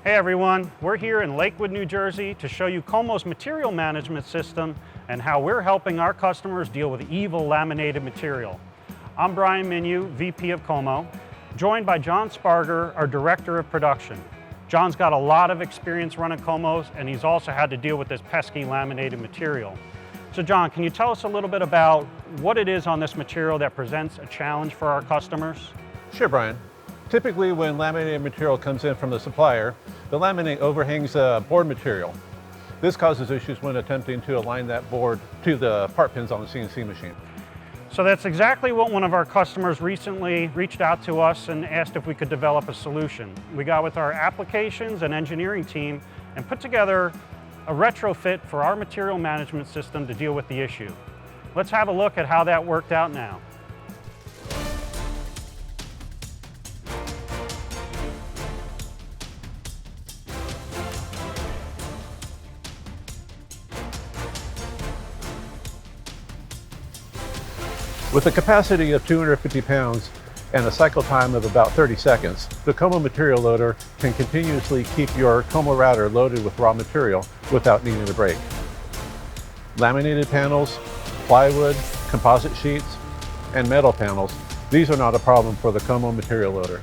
Hey everyone, we're here in Lakewood, New Jersey to show you KOMO's material management system and how we're helping our customers deal with evil laminated material. I'm Brian Minu, VP of KOMO, joined by John Sparger, our Director of Production. John's got a lot of experience running KOMOs, and he's also had to deal with this pesky laminated material. So John, can you tell us a little bit about what it is on this material that presents a challenge for our customers? Sure, Brian. Typically, when laminated material comes in from the supplier, the laminate overhangs the board material. This causes issues when attempting to align that board to the part pins on the CNC machine. So that's exactly what one of our customers recently reached out to us and asked if we could develop a solution. We got with our applications and engineering team and put together a retrofit for our material management system to deal with the issue. Let's have a look at how that worked out now. With a capacity of 250 pounds and a cycle time of about 30 seconds, the KOMO material loader can continuously keep your KOMO router loaded with raw material without needing a break. Laminated panels, plywood, composite sheets, and metal panels, these are not a problem for the KOMO material loader.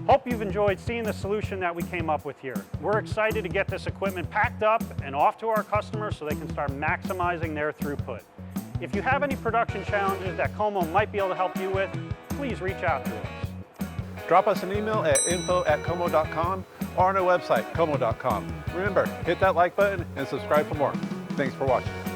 Hope you've enjoyed seeing the solution that we came up with here. We're excited to get this equipment packed up and off to our customers so they can start maximizing their throughput. If you have any production challenges that KOMO might be able to help you with, please reach out to us. Drop us an email at info@komo.com or on our website, komo.com. Remember, hit that like button and subscribe for more. Thanks for watching.